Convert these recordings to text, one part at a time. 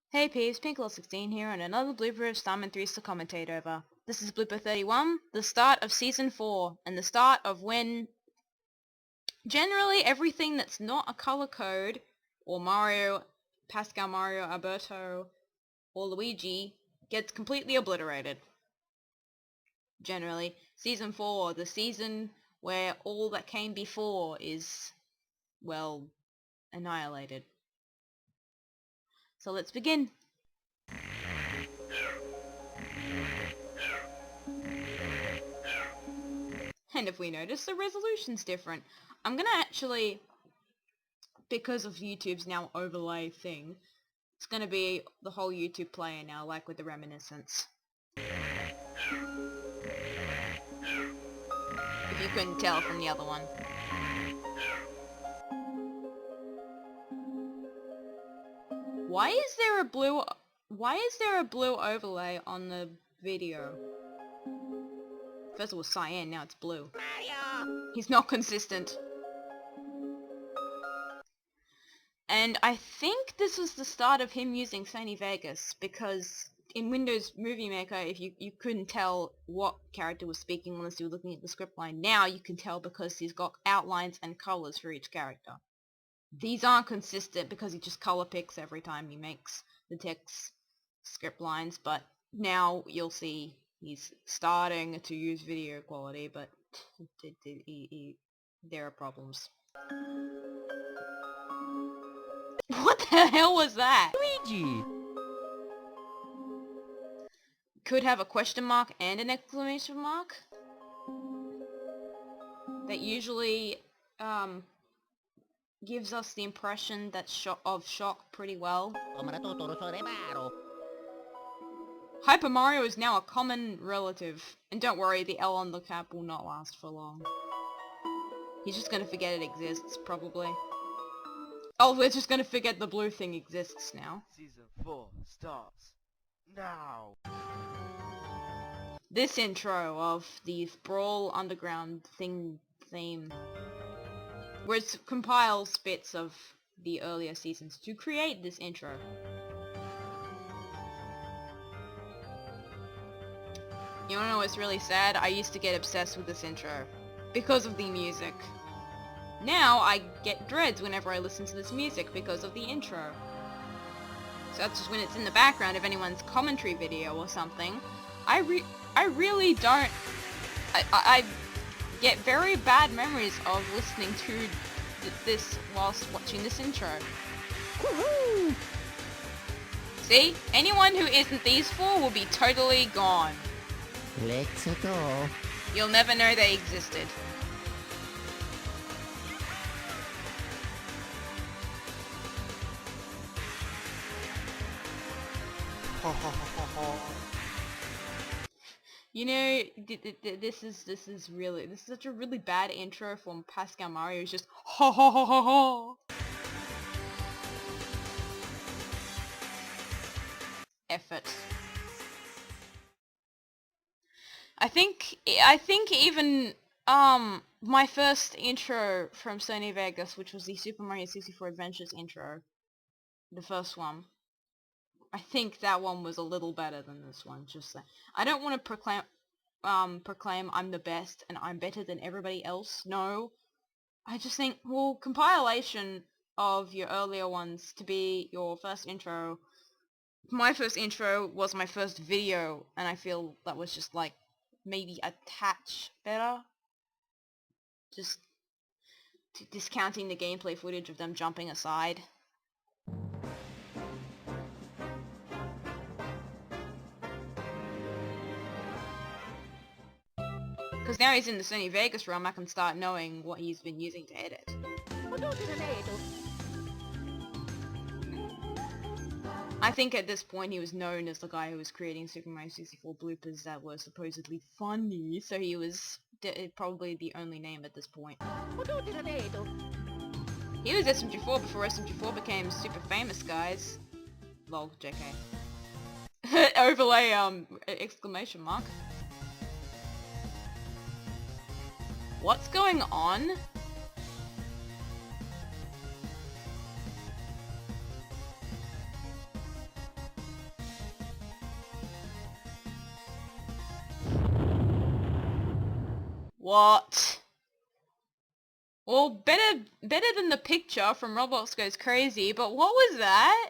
Hey peeps, Pinkolol16 here and another blooper of Starman3's to commentate over. This is blooper 31, the start of season 4, and the start of when generally everything that's not a color code, or Mario, Pascal Mario, Alberto, or Luigi, gets completely obliterated. Generally. Season 4, the season where all that came before is, well, annihilated. So let's begin. And if we notice, the resolution's different. I'm gonna actually, because of YouTube's now overlay thing, it's gonna be the whole YouTube player now, like with the reminiscence. If you couldn't tell from the other one. Why is there a blue overlay on the video? First it was cyan, now it's blue. Mario! He's not consistent. And I think this was the start of him using Sony Vegas, because in Windows Movie Maker, if you couldn't tell what character was speaking unless you were looking at the script line. Now you can tell because he's got outlines and colors for each character. These aren't consistent because he just color picks every time he makes the text script lines, but now you'll see he's starting to use video quality, but there are problems. What the hell was that? Luigi! Could have a question mark and an exclamation mark. That usually gives us the impression that of shock pretty well. Hyper Mario is now a common relative, and don't worry, the L on the cap will not last for long. He's just gonna forget it exists, probably. Oh, we're just gonna forget the blue thing exists now. Season 4 starts now. This intro of the Brawl Underground theme, where it compiles bits of the earlier seasons to create this intro. You wanna know what's really sad? I used to get obsessed with this intro because of the music. Now I get dreads whenever I listen to this music because of the intro. So that's just when it's in the background of anyone's commentary video or something. I really don't... I get very bad memories of listening to this whilst watching this intro. Woohoo! See? Anyone who isn't these four will be totally gone. Let's go. You'll never know they existed. You know, this is such a really bad intro from Pascal Mario. It's just ha ha ha ha ha. Effort. I think even my first intro from Sony Vegas, which was the Super Mario 64 Adventures intro, the first one. I think that one was a little better than this one, just that. I don't want to proclaim I'm the best and I'm better than everybody else. No. I just think, well, compilation of your earlier ones to be your first intro. My first intro was my first video, and I feel that was just like maybe a touch better. Just discounting the gameplay footage of them jumping aside. Because now he's in the Sony Vegas realm, I can start knowing what he's been using to edit. I think at this point he was known as the guy who was creating Super Mario 64 bloopers that were supposedly funny, so he was probably the only name at this point. He was SMG4 before SMG4 became super famous, guys. Lol, JK. Overlay, exclamation mark. What's going on? What? Well, better than the picture from Roblox Goes Crazy, but what was that?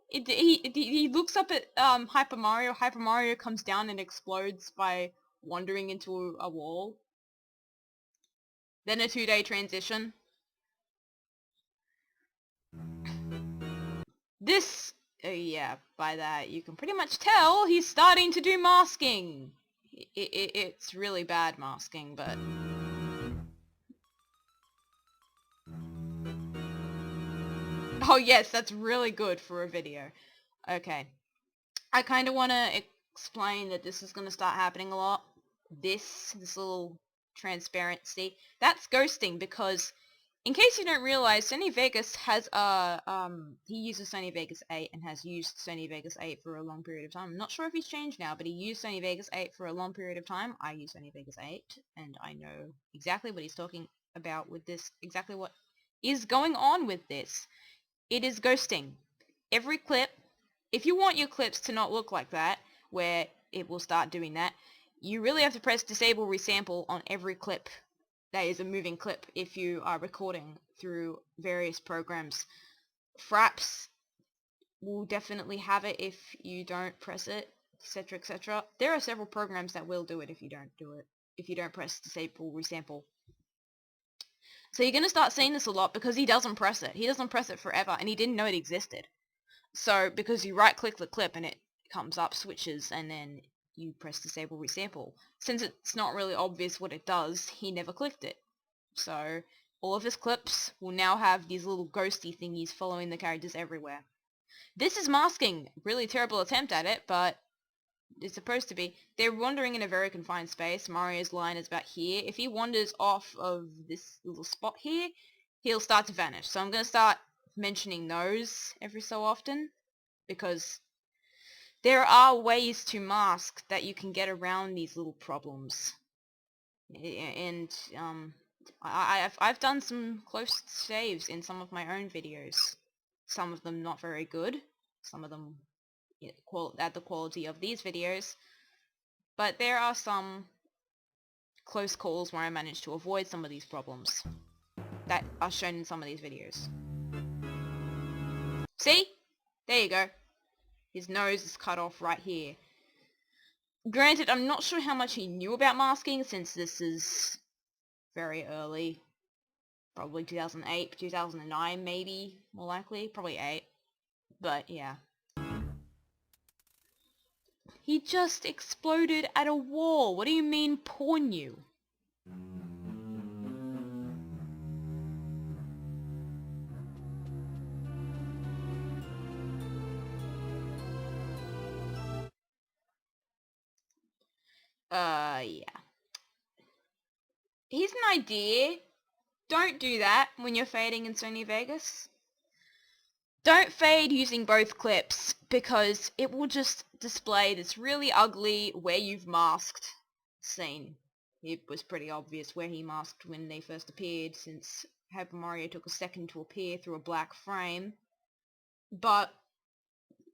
He looks up at Hyper Mario. Hyper Mario comes down and explodes by wandering into a wall. Then a 2-day transition. This, yeah, by that you can pretty much tell he's starting to do masking. It's really bad masking, but... Oh yes, that's really good for a video. Okay. I kind of want to explain that this is going to start happening a lot. This little transparency. That's ghosting because, in case you don't realize, Sony Vegas has he uses Sony Vegas 8 and has used Sony Vegas 8 for a long period of time. I'm not sure if he's changed now, but he used Sony Vegas 8 for a long period of time. I use Sony Vegas 8, and I know exactly what he's talking about with this, exactly what is going on with this. It is ghosting. Every clip, if you want your clips to not look like that, where it will start doing that, you really have to press disable resample on every clip that is a moving clip if you are recording through various programs. Fraps will definitely have it if you don't press it, etc, etc. There are several programs that will do it if you don't do it, if you don't press disable resample. So you're going to start seeing this a lot because he doesn't press it. He doesn't press it forever, and he didn't know it existed. So, because you right-click the clip and it comes up, switches, and then you press disable resample. Since it's not really obvious what it does, he never clicked it. So, all of his clips will now have these little ghosty thingies following the characters everywhere. This is masking. Really terrible attempt at it, but it's supposed to be. They're wandering in a very confined space. Mario's line is about here. If he wanders off of this little spot here, he'll start to vanish. So I'm going to start mentioning those every so often, because there are ways to mask that you can get around these little problems. And I've done some close saves in some of my own videos. Some of them not very good. Some of them at the quality of these videos. But there are some close calls where I managed to avoid some of these problems that are shown in some of these videos. See? There you go. His nose is cut off right here. Granted, I'm not sure how much he knew about masking since this is very early. Probably 2008, 2009 maybe, more likely. Probably 8. But yeah. He just exploded at a wall. What do you mean, porn you? Yeah. Here's an idea. Don't do that when you're fading in Sony Vegas. Don't fade using both clips, because it will just display this really ugly where you've masked scene. It was pretty obvious where he masked when they first appeared, since Paper Mario took a second to appear through a black frame. But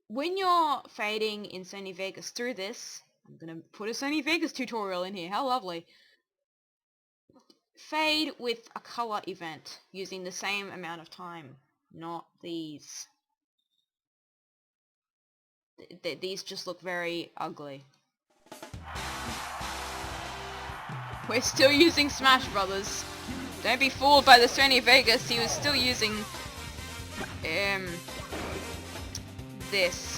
when you're fading in Sony Vegas through this, I'm gonna put a Sony Vegas tutorial in here, how lovely. Fade with a color event using the same amount of time, not these. These just look very ugly. We're still using Smash Brothers. Don't be fooled by the Sony Vegas, he was still using this.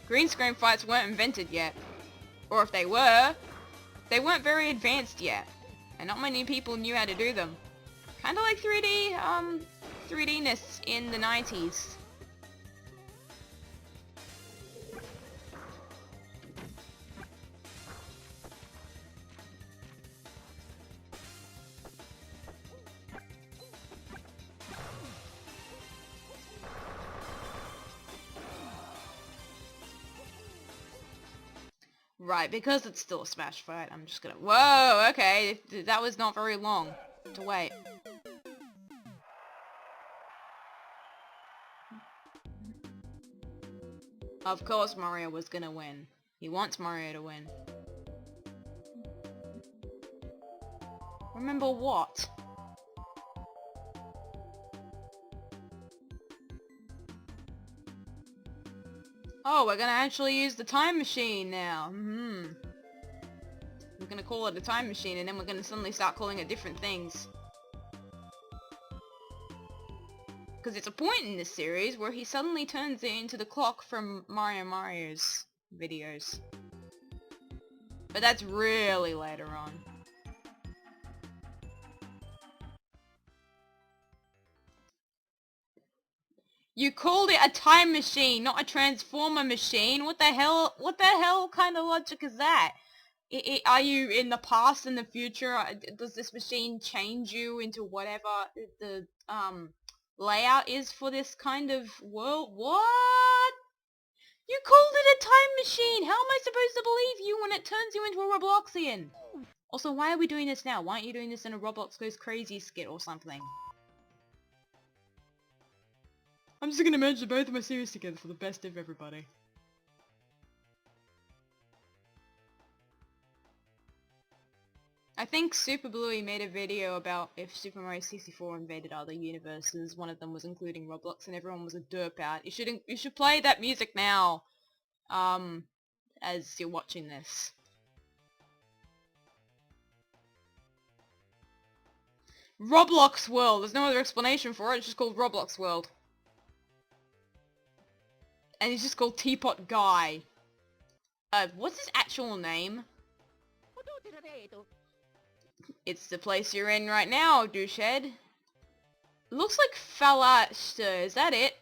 Green screen fights weren't invented yet. Or if they were, they weren't very advanced yet. And not many people knew how to do them. Kinda like 3D-ness in the 90s. Right, because it's still a Smash fight, I'm just gonna... Whoa, okay, that was not very long to wait. Of course Mario was gonna win. He wants Mario to win. Remember what? Oh, we're gonna actually use the time machine now. We're gonna call it a time machine and then we're gonna suddenly start calling it different things. Because it's a point in this series where he suddenly turns it into the clock from Mario's videos. But that's really later on. You called it a time machine, not a transformer machine. What the hell? What the hell kind of logic is that? Are you in the past and the future? Does this machine change you into whatever the layout is for this kind of world? What? You called it a time machine! How am I supposed to believe you when it turns you into a Robloxian? Also, why are we doing this now? Why aren't you doing this in a Roblox Goes Crazy skit or something? I'm just gonna merge both of my series together for the best of everybody. I think Super Bluey made a video about if Super Mario 64 invaded other universes. One of them was including Roblox, and everyone was a derp out. You should play that music now, as you're watching this. Roblox World. There's no other explanation for it. It's just called Roblox World. And he's just called Teapot Guy. What's his actual name? It's the place you're in right now, douchehead. Looks like Falashta, is that it?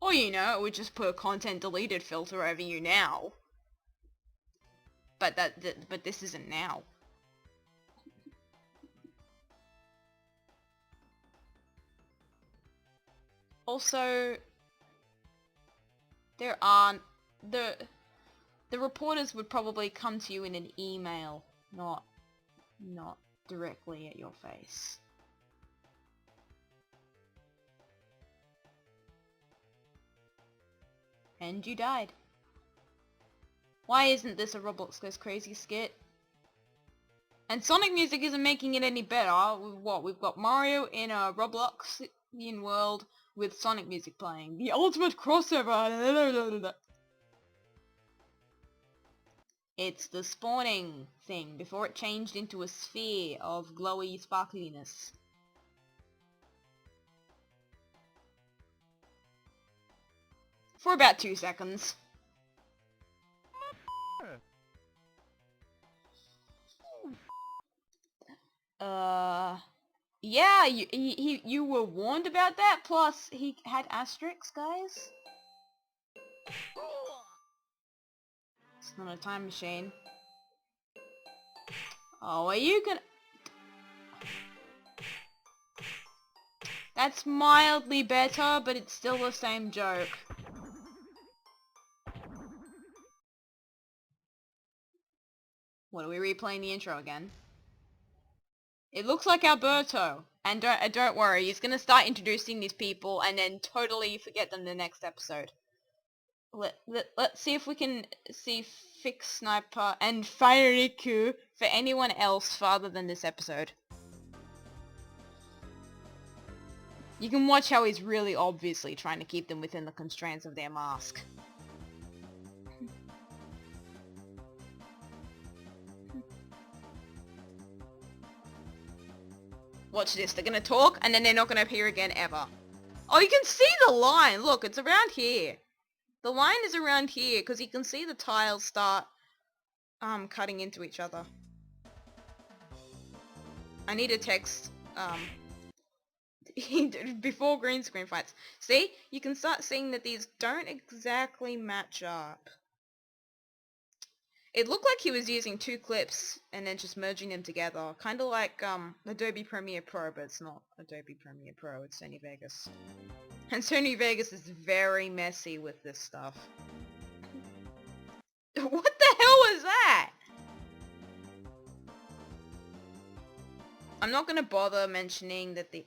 Or you know, it would just put a content deleted filter over you now. But but this isn't now. Also, there aren't the reporters would probably come to you in an email, not directly at your face. And you died. Why isn't this a Roblox Goes Crazy skit? And Sonic music isn't making it any better. What, we've got Mario in a Robloxian world with Sonic music playing. The ultimate crossover! It's the spawning thing before it changed into a sphere of glowy sparkliness. For about 2 seconds. Yeah, you were warned about that, plus he had asterisks, guys. It's not a time machine. Oh, are you gonna... That's mildly better, but it's still the same joke. What, are we replaying the intro again? It looks like Alberto. And don't worry, he's gonna start introducing these people and then totally forget them the next episode. Let's see if we can see Fix Sniper and Fireiku for anyone else farther than this episode. You can watch how he's really obviously trying to keep them within the constraints of their mask. Watch this, they're gonna talk and then they're not gonna appear again ever. Oh, you can see the line! Look, it's around here. The line is around here because you can see the tiles start cutting into each other. I need a text before green screen fights. See? You can start seeing that these don't exactly match up. It looked like he was using 2 clips and then just merging them together. Kind of like Adobe Premiere Pro, but it's not Adobe Premiere Pro, it's Sony Vegas. And Sony Vegas is very messy with this stuff. What the hell was that? I'm not gonna bother mentioning that the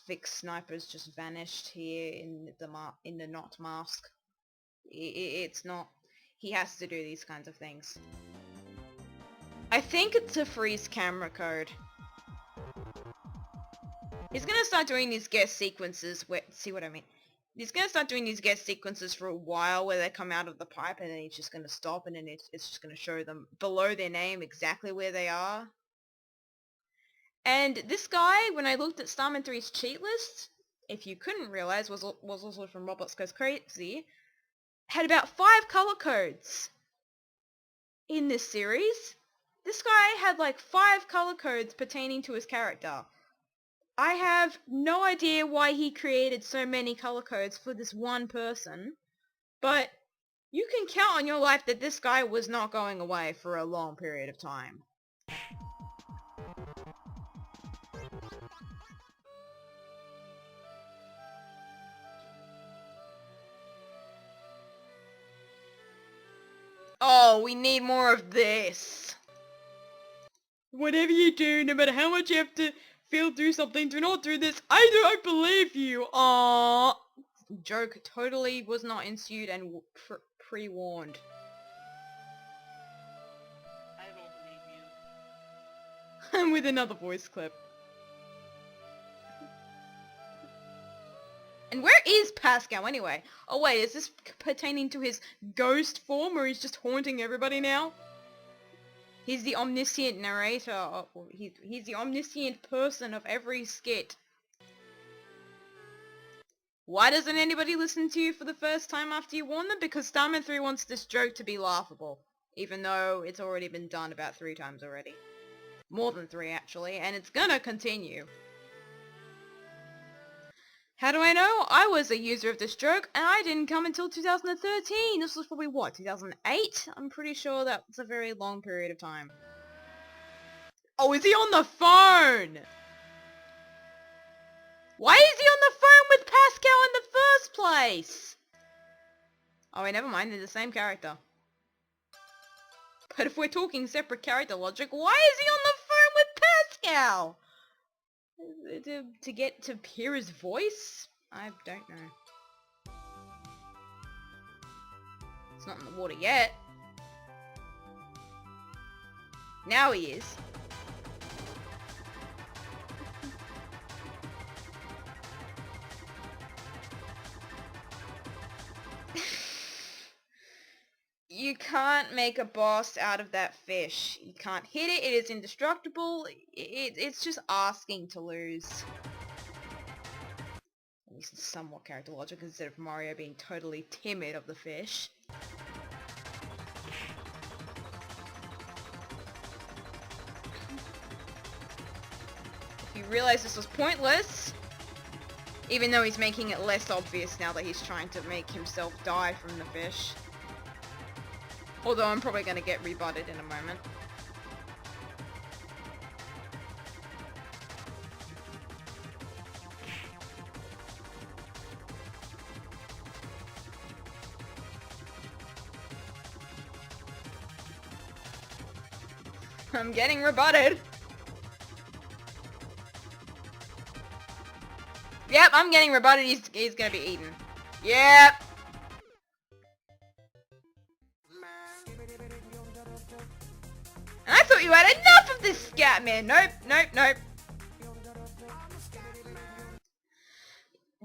fixed snipers just vanished here in the not mask. It's not. He has to do these kinds of things. I think it's a freeze camera code. He's gonna start doing these guest sequences where, see what I mean? He's gonna start doing these guest sequences for a while where they come out of the pipe and then he's just gonna stop and then it's just gonna show them below their name exactly where they are. And this guy, when I looked at Starman3's cheat list, if you couldn't realize, was also from Roblox Goes Crazy, had about 5 color codes in this series. This guy had like 5 color codes pertaining to his character. I have no idea why he created so many color codes for this one person, but you can count on your life that this guy was not going away for a long period of time. Oh, we need more of this. Whatever you do, no matter how much you have to feel through something, do not do this. I don't believe you. Aww. Joke totally was not ensued and pre-warned. I don't believe you. And with another voice clip. And where is Pascal anyway? Oh wait, is this pertaining to his ghost form or he's just haunting everybody now? He's the omniscient narrator. He's the omniscient person of every skit. Why doesn't anybody listen to you for the first time after you warn them? Because Starman3 wants this joke to be laughable. Even though it's already been done about 3 times already. More than 3 actually, and it's gonna continue. How do I know? I was a user of this joke, and I didn't come until 2013. This was probably, what, 2008? I'm pretty sure that's a very long period of time. Oh, is he on the phone? Why is he on the phone with Pascal in the first place? Oh, wait, never mind. They're the same character. But if we're talking separate character logic, why is he on the phone with Pascal? To get to hear his voice? I don't know. It's not in the water yet. Now he is. You can't make a boss out of that fish. You can't hit it, it is indestructible. It's just asking to lose. At least it's somewhat character logic instead of Mario being totally timid of the fish. If you realize this was pointless, even though he's making it less obvious now that he's trying to make himself die from the fish. Although I'm probably going to get rebutted in a moment. I'm getting rebutted. Yep, I'm getting rebutted. He's going to be eaten. Yep. And I thought you had enough of this scat, man. Nope, nope, nope.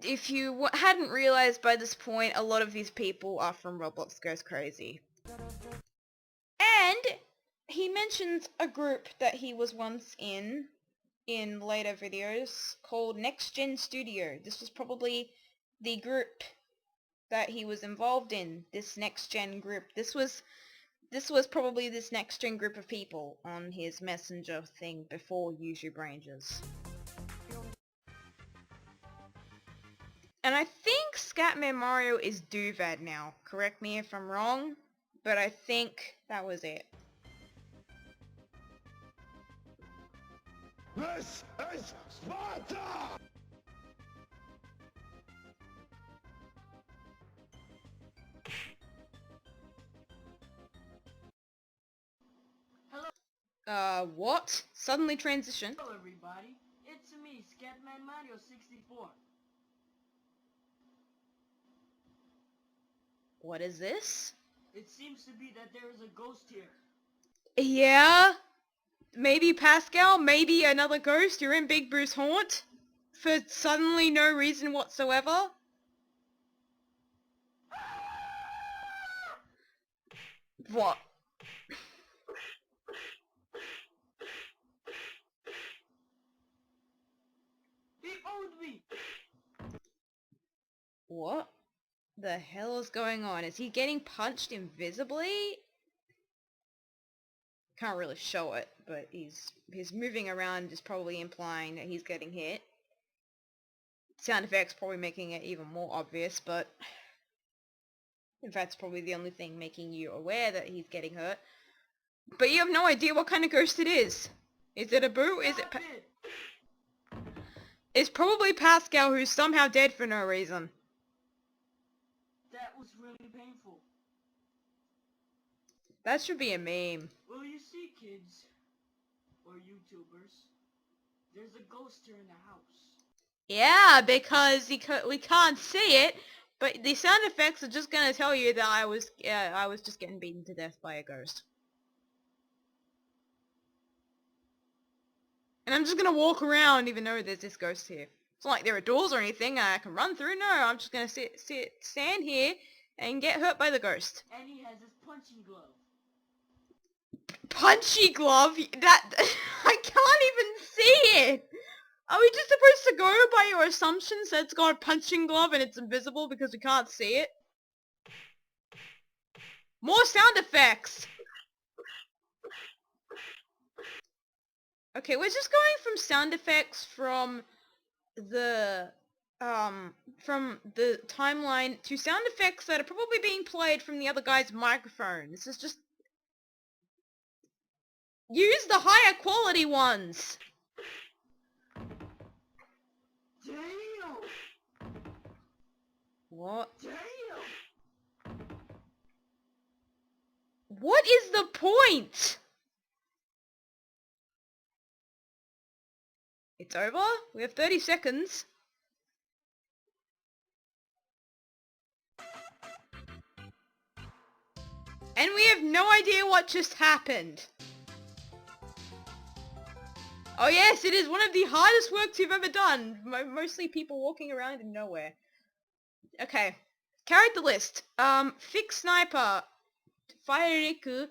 If you hadn't realized by this point, a lot of these people are from Roblox Goes Crazy. And he mentions a group that he was once in later videos called Next Gen Studio. This was probably the group that he was involved in, this Next Gen group. This was probably this Next Gen group of people on his messenger thing before YouTube Rangers. And I think Scatman Mario is Duvad now. Correct me if I'm wrong, but I think that was it. This is Sparta! What? Suddenly transition. Hello 64. What is this? It seems to be that there is a ghost here. Yeah? Maybe Pascal? Maybe another ghost? You're in Big Bruce Haunt? For suddenly no reason whatsoever? What? He owned me! What the hell is going on? Is he getting punched invisibly? Can't really show it, but he's moving around is probably implying that he's getting hit. Sound effects probably making it even more obvious, but in fact it's probably the only thing making you aware that he's getting hurt. But you have no idea what kind of ghost it is. Is it a boo? Is it It's probably Pascal, who's somehow dead for no reason. That was really painful. That should be a meme. Well, you see, kids, or YouTubers, there's a ghost here in the house. Yeah, because we can't see it, but the sound effects are just gonna tell you that I was just getting beaten to death by a ghost. And I'm just gonna walk around even though there's this ghost here. It's not like there are doors or anything I can run through. No, I'm just gonna stand here and get hurt by the ghost. And he has his punching glove. Punchy glove? That I can't even see it! Are we just supposed to go by your assumptions that it's got a punching glove and it's invisible because we can't see it? More sound effects! Okay, we're just going from sound effects from the timeline to sound effects that are probably being played from the other guy's microphone. This is just... Use the higher quality ones! Damn! What? Damn! What is the point? It's over? We have 30 seconds. And we have no idea what just happened. Oh yes, it is one of the hardest works you've ever done. Mostly people walking around in nowhere. Okay. Character list. Fix Sniper, Fire Riku,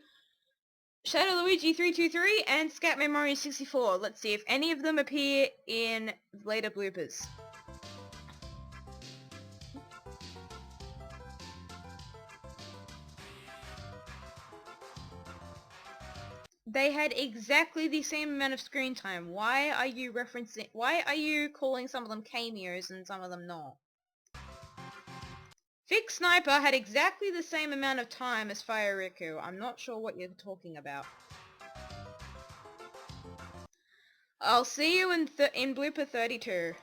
Shadow Luigi 323, and Scatman3's 64. Let's see if any of them appear in later bloopers. They had exactly the same amount of screen time. Why are you calling some of them cameos and some of them not? Fix Sniper had exactly the same amount of time as Fire Riku. I'm not sure what you're talking about. I'll see you in blooper 32.